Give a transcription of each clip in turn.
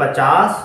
50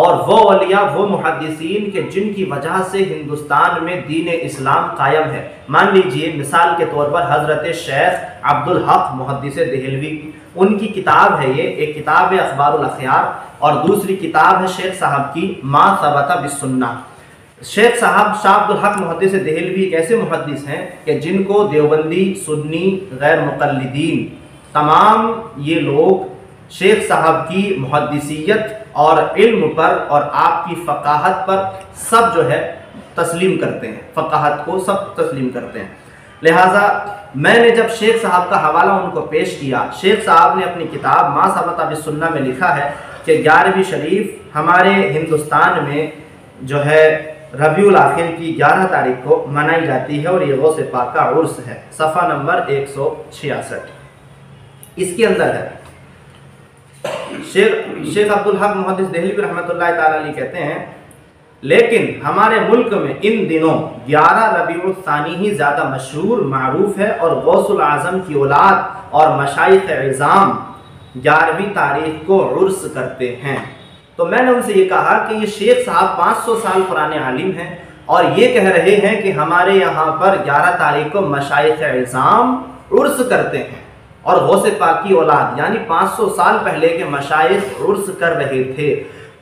اور وہ اولیاء وہ محدثین کہ جن کی وجہ سے ہندوستان میں دین اسلام قائم ہے۔ مان لیجئے مثال کے طور پر حضرت شیخ عبدالحق محدث دہلوی، ان کی کتاب ہے یہ، ایک کتاب ہے اخبار الاخیار اور دوسری کتاب ہے شیخ صاحب کی ما ثبت بالسنہ۔ شیخ صاحب شاہ عبدالحق محدث دہلوی ایک ایسے محدث ہیں کہ جن کو دیوبندی، سنی، غیر مقلدین تمام یہ لوگ شیخ صاحب کی محدثیت اور علم پر اور آپ کی فقاہت پر سب جو ہے تسلیم کرتے ہیں، فقاہت کو سب تسلیم کرتے ہیں۔ لہٰذا میں نے جب شیخ صاحب کا حوالہ ان کو پیش کیا، شیخ صاحب نے اپنی کتاب ما ثبت بالسنہ میں لکھا ہے کہ 11ویں شریف ہمارے ہندوستان میں جو ہے ربیع الاخر کی 11 تاریخ کو منائی جاتی ہے اور یہ غوث پاک کا عرس ہے۔ صفحہ نمبر 166 اس کے اندر ہے۔ شیخ عبدالحق محدث دہلوی رحمۃ اللہ تعالی علیہ کہتے ہیں لیکن ہمارے ملک میں ان دنوں 11 ربیع الثانی ہی زیادہ مشہور معروف ہے اور غوث العظم کی اولاد اور مشائخ عظام 11ویں تاریخ کو عرس کرتے ہیں۔ تو میں نے ان سے یہ کہا کہ یہ شیخ صاحب 500 سال پرانے عالم ہیں اور یہ کہہ رہے ہیں کہ ہمارے یہاں پر 11 تاریخ کو مشائخ عظام عرس کرتے ہیں اور غوث پاک کی اولاد یعنی 500 سال پہلے کے مشائخ عرس کر رہے تھے۔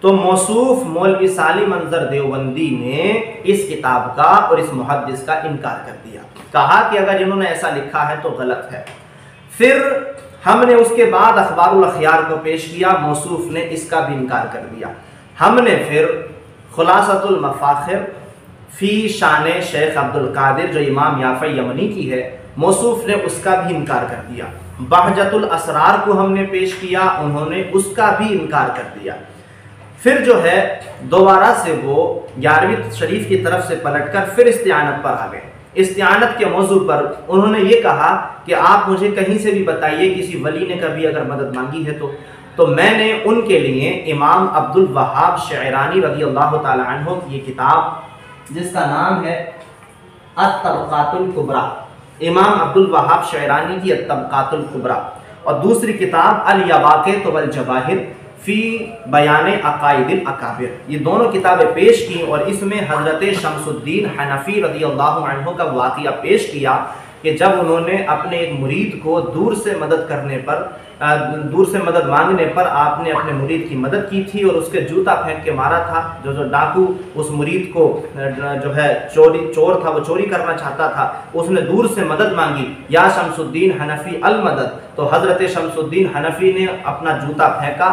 تو موصوف مولوی سالم انظر دیوبندی نے اس کتاب کا اور اس محدث کا انکار کر دیا، کہا کہ اگر انہوں نے ایسا لکھا ہے تو غلط ہے۔ پھر ہم نے اس کے بعد اخبار الاخیار کو پیش کیا، موصوف نے اس کا بھی انکار کر دیا۔ ہم نے پھر خلاصۃ المفاخر فی شان شیخ عبدالقادر جو امام یافع یمنی کی ہے، موصوف نے اس کا بھی انکار کر دیا۔ بہجت الاسرار کو ہم نے پیش کیا، انہوں نے اس کا بھی انکار کر دیا۔ پھر جو ہے دوبارہ سے وہ 11ویں شریف کی طرف سے پلٹ کر پھر استعانت پر آ گئے۔ استعانت کے موضوع پر انہوں نے یہ کہا کہ آپ مجھے کہیں سے بھی بتائیے کسی ولی نے کبھی اگر مدد مانگی ہے تو میں نے ان کے لیے امام عبدالوہاب شعرانی رضی اللہ تعالی عنہ کی یہ کتاب جس کا نام ہے الطبقات الکبریٰ، امام عبدالوہاب شعرانی کی الطبقات الکبریٰ، اور دوسری کتاب الیواقت والجواہر فی بیان عقائد الاکابر، یہ دونوں کتابیں پیش کی اور اس میں حضرت شمس الدین حنفی رضی اللہ عنہ کا واقعہ پیش کیا کہ جب انہوں نے اپنے ایک مرید کو دور سے مدد مانگنے پر آپ نے اپنے مرید کی مدد کی تھی اور اس کے جوتا پھینک کے مارا تھا۔ جو ڈاکو اس مرید کو جو ہے چور تھا، وہ چوری کرنا چاہتا تھا، اس نے دور سے مدد مانگی، یا شمس الدین حنفی المدد، تو حضرت شمس الدین حنفی نے اپنا جوتا پھینکا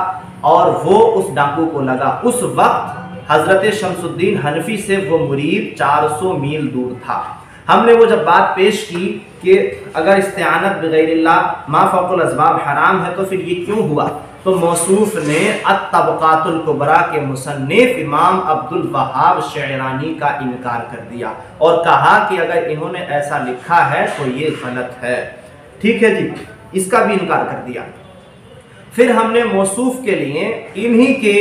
اور وہ اس ڈاکو کو لگا۔ اس وقت حضرت شمس الدین حنفی سے وہ مرید 400 میل دور تھا۔ ہم نے وہ جب بات پیش کی کہ اگر استعانت بغیر اللہ ما فوق الاسباب حرام ہے تو پھر یہ کیوں ہوا، تو موصوف نے الطبقات الکبریٰ کے مصنف امام عبدالوہاب شعرانی کا انکار کر دیا اور کہا کہ اگر انہوں نے ایسا لکھا ہے تو یہ غلط ہے۔ ٹھیک ہے جی، اس کا بھی انکار کر دیا۔ پھر ہم نے موصوف کے لیے انہی کے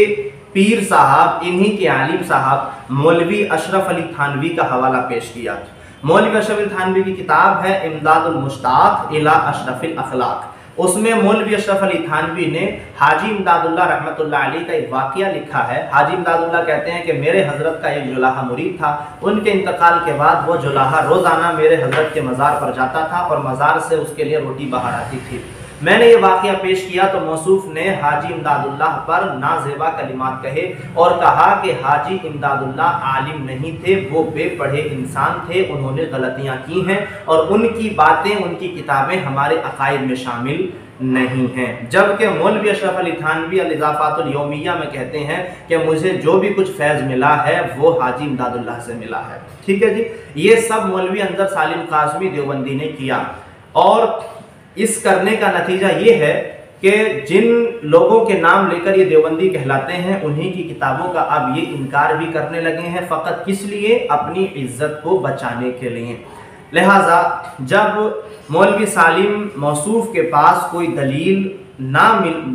پیر صاحب، انہی کے عالم صاحب مولوی اشرف علی تھانوی کا حوالہ پیش کیا۔ مولوی اشرف علی تھانوی کی کتاب ہے امداد المشتاق الی اشرف الاخلاق، اس میں مولوی اشرف علی تھانوی نے حاجی امداد اللہ رحمۃ اللہ علیہ کا ایک واقعہ لکھا ہے۔ حاجی امداد اللہ کہتے ہیں کہ میرے حضرت کا ایک جولاہا مرید تھا، ان کے انتقال کے بعد وہ جولاہا روزانہ میرے حضرت کے مزار پر جاتا تھا اور مزار سے اس کے لیے روٹی باہر آتی تھی۔ میں نے یہ واقعہ پیش کیا تو موصوف نے حاجی امداد اللہ پر نازیبا کلمات کہے اور کہا کہ حاجی امداد اللہ عالم نہیں تھے، وہ بے پڑھے انسان تھے، انہوں نے غلطیاں کی ہیں اور ان کی باتیں، ان کی کتابیں ہمارے عقائد میں شامل نہیں ہیں۔ جبکہ مولوی اشرف علی تھانوی الاضافات الیومیہ میں کہتے ہیں کہ مجھے جو بھی کچھ فیض ملا ہے وہ حاجی امداد اللہ سے ملا ہے۔ ٹھیک ہے جی، یہ سب مولوی انظر سالم قاسمی دیوبندی نے کیا اور اس کرنے کا نتیجہ یہ ہے کہ جن لوگوں کے نام لے کر یہ دیوبندی کہلاتے ہیں انہی کی کتابوں کا اب یہ انکار بھی کرنے لگے ہیں، فقط کس لیے؟ اپنی عزت کو بچانے کے لیے۔ لہٰذا جب مولوی سالم موصوف کے پاس کوئی دلیل نہ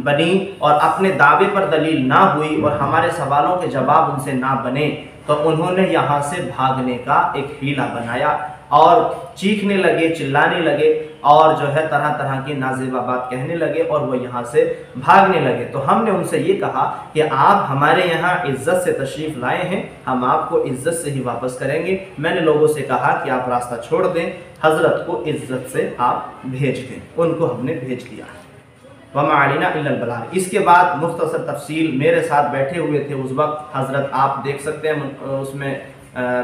بنی اور اپنے دعوے پر دلیل نہ ہوئی اور ہمارے سوالوں کے جواب ان سے نہ بنے تو انہوں نے یہاں سے بھاگنے کا ایک حیلہ بنایا اور چیخنے لگے، چلانے لگے اور جو ہے طرح طرح کی نازیبا بات کہنے لگے اور وہ یہاں سے بھاگنے لگے۔ تو ہم نے ان سے یہ کہا کہ آپ ہمارے یہاں عزت سے تشریف لائے ہیں، ہم آپ کو عزت سے ہی واپس کریں گے۔ میں نے لوگوں سے کہا کہ آپ راستہ چھوڑ دیں، حضرت کو عزت سے آپ بھیج دیں۔ ان کو ہم نے بھیج دیا۔ وَمَا عَلَيْنَا إِلَّا الْبَلَاغُ۔ اس کے بعد مختصر تفصیل میرے ساتھ بیٹھے ہوئے تھے اس وقت حضرت، آپ دیکھ سکتے ہیں اس میں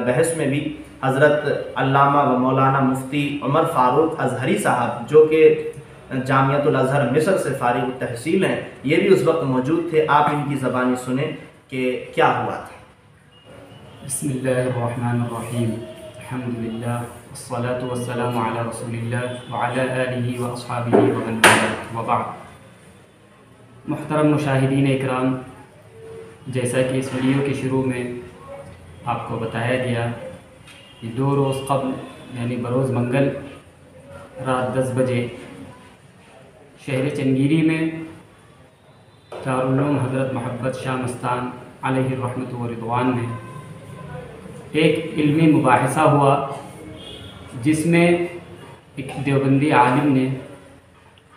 بحث میں بھی حضرت علامہ و مولانا مفتی عمر فاروق ازہری صاحب، جو کہ جامعۃ الازہر مصر سے فارغ التحصیل ہیں، یہ بھی اس وقت موجود تھے۔ آپ ان کی زبانی سنیں کہ کیا ہوا تھا۔ بسم اللہ الرحمن الرحیم، الحمدللہ والصلاة والسلام علی رسول اللہ وعلی آلہ واصحابہ ومن والاه وبعد۔ محترم مشاہدین اکرام، جیسا کہ اس ویڈیو کے شروع میں آپ کو بتایا گیا کہ 2 روز قبل یعنی بروز منگل رات 10 بجے شہر چنگیری میں دارالعلوم حضرت محبت شاہ مستان علیہ الرحمۃ و رضوان میں ایک علمی مباحثہ ہوا، جس میں ایک دیوبندی عالم نے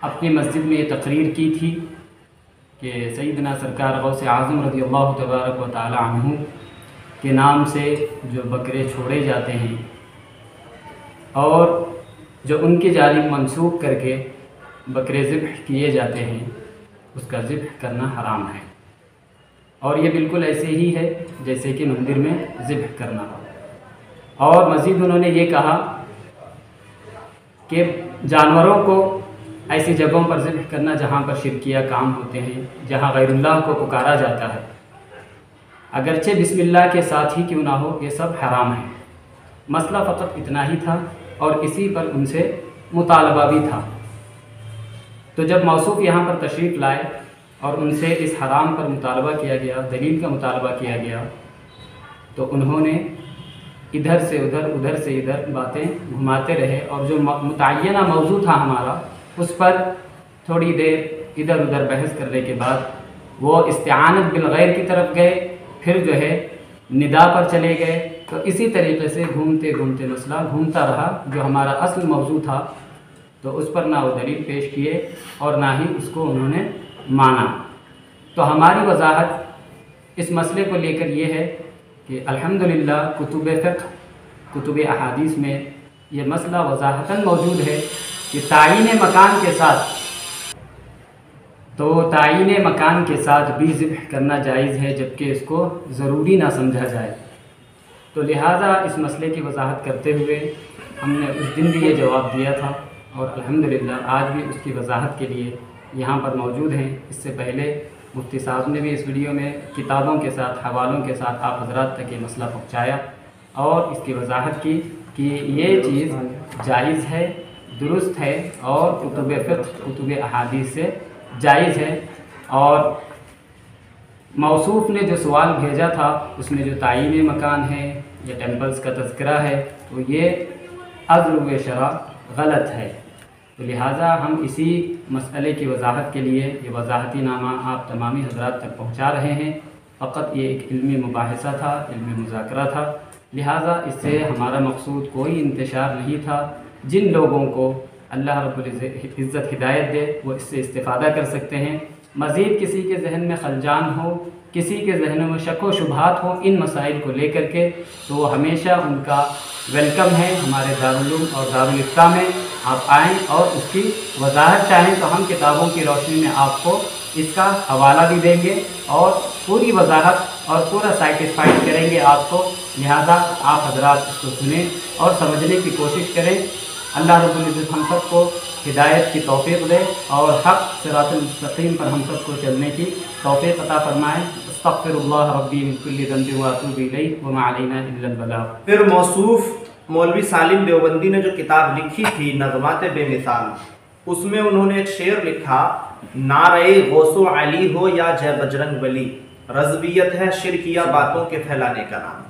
اپنی مسجد میں یہ تقریر کی تھی کہ سیدنا سرکار غوث اعظم رضی اللہ تبارک و تعالی عنہ کے نام سے جو بکرے چھوڑے جاتے ہیں اور جو ان کی جانب منسوخ کر کے بکرے ذبح کیے جاتے ہیں، اس کا ذبح کرنا حرام ہے، اور یہ بالکل ایسے ہی ہے جیسے کہ مندر میں ذبح کرنا ہو۔ اور مزید انہوں نے یہ کہا کہ جانوروں کو ایسی جگہوں پر ذبح کرنا جہاں پر شرکیہ کام ہوتے ہیں، جہاں غیر اللہ کو پکارا جاتا ہے، اگرچہ بسم اللہ کے ساتھ ہی کیوں نہ ہو، یہ سب حرام ہے۔ مسئلہ فقط اتنا ہی تھا اور اسی پر ان سے مطالبہ بھی تھا۔ تو جب موصوف یہاں پر تشریف لائے اور ان سے اس حرام پر مطالبہ کیا گیا، دلیل کا مطالبہ کیا گیا، تو انہوں نے ادھر سے ادھر، ادھر سے ادھر باتیں گھماتے رہے، اور جو متعینہ موضوع تھا ہمارا، اس پر تھوڑی دیر ادھر ادھر بحث کرنے کے بعد وہ استعانت بالغیر کی طرف گئے، پھر جو ہے ندا پر چلے گئے۔ تو اسی طریقے سے گھومتے گھومتے مسئلہ گھومتا رہا۔ جو ہمارا اصل موضوع تھا تو اس پر نہ وہ دلیل پیش کیے اور نہ ہی اس کو انہوں نے مانا۔ تو ہماری وضاحت اس مسئلے کو لے کر یہ ہے کہ الحمدللہ کتب فقہ، کتب احادیث میں یہ مسئلہ وضاحتاً موجود ہے کہ تعیین مکان کے ساتھ بھی ذبح کرنا جائز ہے، جبکہ اس کو ضروری نہ سمجھا جائے۔ تو لہٰذا اس مسئلے کی وضاحت کرتے ہوئے ہم نے اس دن بھی یہ جواب دیا تھا، اور الحمدللہ آج بھی اس کی وضاحت کے لیے یہاں پر موجود ہیں۔ اس سے پہلے مفتی صاحب نے بھی اس ویڈیو میں کتابوں کے ساتھ، حوالوں کے ساتھ آپ حضرات تک یہ مسئلہ پہنچایا اور اس کی وضاحت کی کہ یہ چیز جائز ہے، درست ہے، اور کتب فقہ، کتب احادیث سے جائز ہے۔ اور موصوف نے جو سوال بھیجا تھا اس میں جو تعیین مکان ہے یا ٹیمپلز کا تذکرہ ہے، تو یہ عزل و شرع غلط ہے۔ تو لہٰذا ہم اسی مسئلے کی وضاحت کے لیے یہ وضاحتی نامہ آپ تمامی حضرات تک پہنچا رہے ہیں۔ فقط یہ ایک علمی مباحثہ تھا، علمی مذاکرہ تھا، لہٰذا اس سے ہمارا مقصود کوئی انتشار نہیں تھا۔ جن لوگوں کو اللہ رب العزت ہدایت دے وہ اس سے استفادہ کر سکتے ہیں۔ مزید کسی کے ذہن میں خلجان ہو، کسی کے ذہنوں میں شک و شبہات ہوں ان مسائل کو لے کر کے، تو وہ ہمیشہ ان کا ویلکم ہے ہمارے دارالعلوم اور دارالفتہ میں۔ آپ آئیں اور اس کی وضاحت چاہیں تو ہم کتابوں کی روشنی میں آپ کو اس کا حوالہ بھی دیں گے اور پوری وضاحت اور پورا سیٹسفائڈ کریں گے آپ کو۔ لہذا آپ حضرات اس کو سنیں اور سمجھنے کی کوشش کریں۔ اللہ رب العزت ہم سب کو ہدایت کی توفیق دے اور حق صراط المستقیم پر ہم سب کو چلنے کی توفیق عطا فرمائے۔ استغفر اللہ ربی من کل ذنب واتوب الیہ وما علینا الا البلاغ۔ پھر موصوف مولوی سالم دیوبندی نے جو کتاب لکھی تھی نظمات بے مثال، اس میں انہوں نے ایک شعر لکھا، نعرہ غوث و علی ہو یا جے بجرنگ بلی، رضویت ہے شرکیہ باتوں کے پھیلانے کا نام۔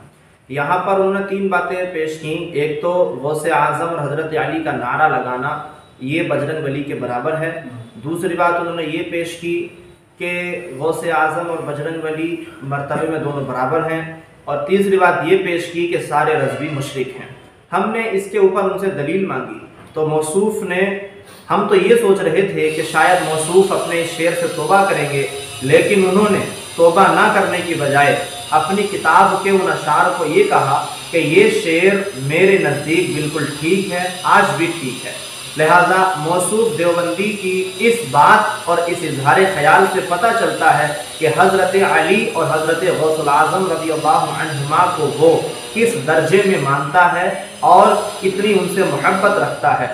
یہاں پر انہوں نے 3 باتیں پیش کیں۔ ایک تو غوث اعظم اور حضرت علی کا نعرہ لگانا یہ بجرنگ بلی کے برابر ہے۔ دوسری بات انہوں نے یہ پیش کی کہ غوث اعظم اور بجرنگ بلی مرتبے میں دونوں برابر ہیں۔ اور تیسری بات یہ پیش کی کہ سارے رضوی مشرک ہیں۔ ہم نے اس کے اوپر ان سے دلیل مانگی تو موصوف نے، ہم تو یہ سوچ رہے تھے کہ شاید موصوف اپنے اس شعر سے توبہ کریں گے، لیکن انہوں نے توبہ نہ کرنے کی بجائے اپنی کتاب کے ان اشعار کو یہ کہا کہ یہ شعر میرے نزدیک بالکل ٹھیک ہے، آج بھی ٹھیک ہے۔ لہذا موصوف دیوبندی کی اس بات اور اس اظہار خیال سے پتہ چلتا ہے کہ حضرت علی اور حضرت غوث الاعظم رضی اللہ عنہما کو وہ کس درجے میں مانتا ہے اور کتنی ان سے محبت رکھتا ہے۔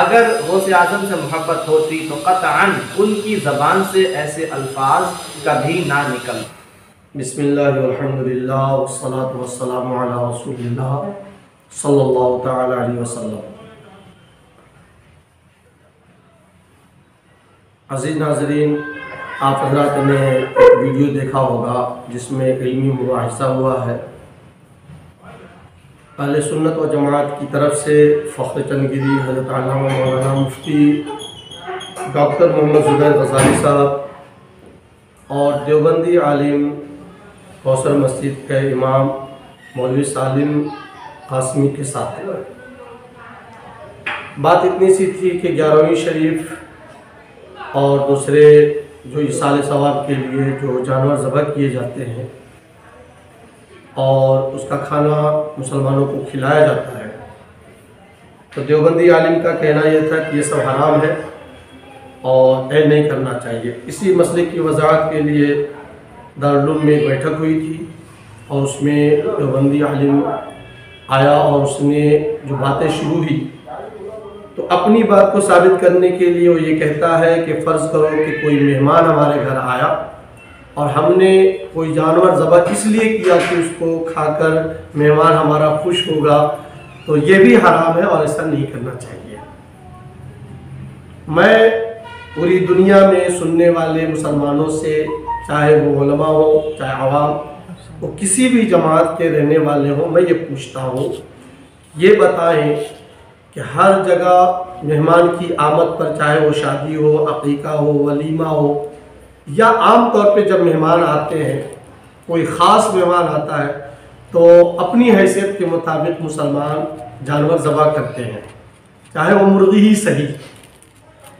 اگر غوث اعظم سے محبت ہوتی تو قطعاً ان کی زبان سے ایسے الفاظ کبھی نہ نکل۔ بسم اللہ والحمدللہ والصلاة والسلام علی رسول اللہ صلی اللہ تعالی علیہ وسلم۔ عزیز ناظرین، آپ حضرات نے ایک ویڈیو دیکھا ہوگا جس میں علمی مباحثہ ہوا ہے۔ اہل سنت و جماعت کی طرف سے فخر چندگیری حضرت علامہ مولانا مفتی ڈاکٹر محمد زبیر غزالی صاحب اور دیوبندی عالم کوثر مسجد کے امام مولوی سالم قاسمی کے ساتھ بات اتنی سی تھی کہ 11ویں شریف اور دوسرے جو ایصال ثواب کے لیے جو جانور ذبح کیے جاتے ہیں اور اس کا کھانا مسلمانوں کو کھلایا جاتا ہے، تو دیوبندی عالم کا کہنا یہ تھا کہ یہ سب حرام ہے اور نہیں کرنا چاہیے۔ اسی مسئلے کی وضاحت کے لیے دارالعلوم میں ایک بیٹھک ہوئی تھی اور اس میں دیوبندی عالم آیا اور اس نے جو باتیں شروع ہوئی تو اپنی بات کو ثابت کرنے کے لیے وہ یہ کہتا ہے کہ فرض کرو کہ کوئی مہمان ہمارے گھر آیا اور ہم نے کوئی جانور ذبح اس لیے کیا کہ اس کو کھا کر مہمان ہمارا خوش ہوگا، تو یہ بھی حرام ہے اور ایسا نہیں کرنا چاہیے۔ میں پوری دنیا میں سننے والے مسلمانوں سے، چاہے وہ علماء ہو چاہے عوام، وہ کسی بھی جماعت کے رہنے والے ہوں، میں یہ پوچھتا ہوں یہ بتائیں کہ ہر جگہ مہمان کی آمد پر، چاہے وہ شادی ہو، عقیقہ ہو، ولیمہ ہو، یا عام طور پہ جب مہمان آتے ہیں، کوئی خاص مہمان آتا ہے تو اپنی حیثیت کے مطابق مسلمان جانور ذبح کرتے ہیں، چاہے وہ مرغی ہی صحیح،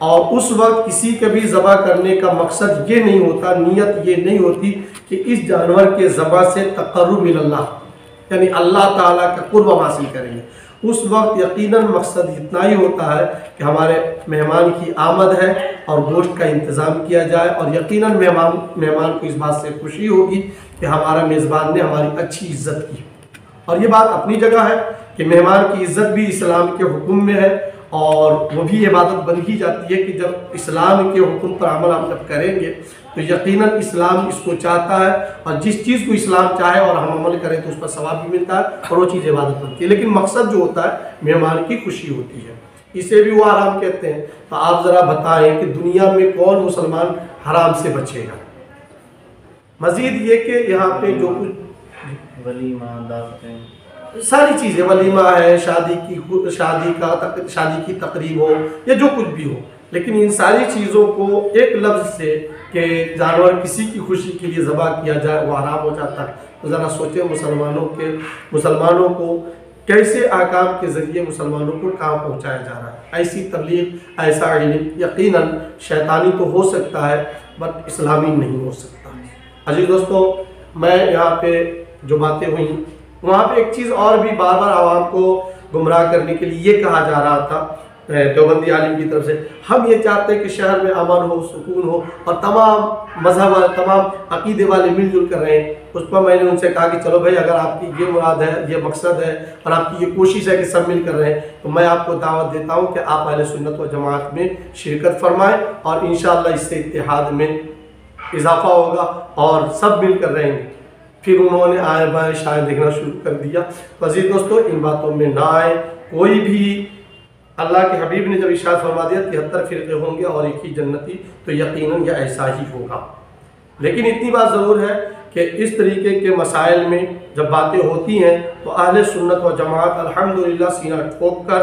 اور اس وقت کسی کے بھی ذبح کرنے کا مقصد یہ نہیں ہوتا، نیت یہ نہیں ہوتی کہ اس جانور کے ذبح سے تقرب اللہ، یعنی اللہ تعالیٰ کا قرب حاصل کریں گے۔ اس وقت یقیناً مقصد اتنا ہی ہوتا ہے کہ ہمارے مہمان کی آمد ہے اور گوشت کا انتظام کیا جائے، اور یقیناً مہمان کو اس بات سے خوشی ہوگی کہ ہمارا میزبان نے ہماری اچھی عزت کی۔ اور یہ بات اپنی جگہ ہے کہ مہمان کی عزت بھی اسلام کے حکم میں ہے، اور وہ بھی عبادت بن ہی جاتی ہے کہ جب اسلام کے حکم پر عمل ہم جب کریں گے تو یقیناً اسلام اس کو چاہتا ہے، اور جس چیز کو اسلام چاہے اور ہم عمل کریں تو اس پر ثواب بھی ملتا ہے اور وہ چیز عبادت بنتی ہے، لیکن مقصد جو ہوتا ہے مہمان کی خوشی ہوتی ہے، اسے بھی وہ حرام کہتے ہیں۔ تو آپ ذرا بتائیں کہ دنیا میں کون مسلمان حرام سے بچے گا؟ مزید یہ کہ یہاں پہ جو کچھ ولیمہ، دعوتیں، ساری چیزیں، ولیمہ ہے، شادی کی تقریب ہو یا جو کچھ بھی ہو، لیکن ان ساری چیزوں کو ایک لفظ سے کہ جانور کسی کی خوشی کے لیے ذبح کیا جائے وہ حرام ہو جاتا ہے۔ تو ذرا سوچیں مسلمانوں کو کیسے احکام کے ذریعے مسلمانوں کو کہاں پہنچایا جا رہا ہے۔ ایسی تبلیغ، ایسا علم یقیناً شیطانی تو ہو سکتا ہے بٹ اسلامی نہیں ہو سکتا۔ عزیز دوستو، میں یہاں پہ جو باتیں ہوئیں وہاں پہ ایک چیز اور بھی بار بار عوام کو گمراہ کرنے کے لیے یہ کہا جا رہا تھا دیوبندی عالم کی طرف سے، ہم یہ چاہتے ہیں کہ شہر میں امن ہو، سکون ہو، اور تمام مذہب والے، تمام عقیدے والے مل جل کر رہیں۔ اس پر میں نے ان سے کہا کہ چلو بھائی، اگر آپ کی یہ مراد ہے، یہ مقصد ہے اور آپ کی یہ کوشش ہے کہ سب مل کر رہیں، تو میں آپ کو دعوت دیتا ہوں کہ آپ اہل سنت و جماعت میں شرکت فرمائیں، اور انشاءاللہ اس سے اتحاد میں اضافہ ہوگا اور سب مل کر رہیں گے۔ پھر انہوں نے آئے بائیں شاید دیکھنا شروع کر دیا۔ تو عزیز دوستو، ان باتوں میں نہ آئے۔ کوئی بھی، اللہ کے حبیب نے جب ارشاد فرما دیا 73 فرقے ہوں گے اور ایک ہی جنتی، تو یقیناً یہ ایسا ہی ہوگا۔ لیکن اتنی بات ضرور ہے کہ اس طریقے کے مسائل میں جب باتیں ہوتی ہیں تو اہل سنت و جماعت الحمدللہ سینہ ٹھوک کر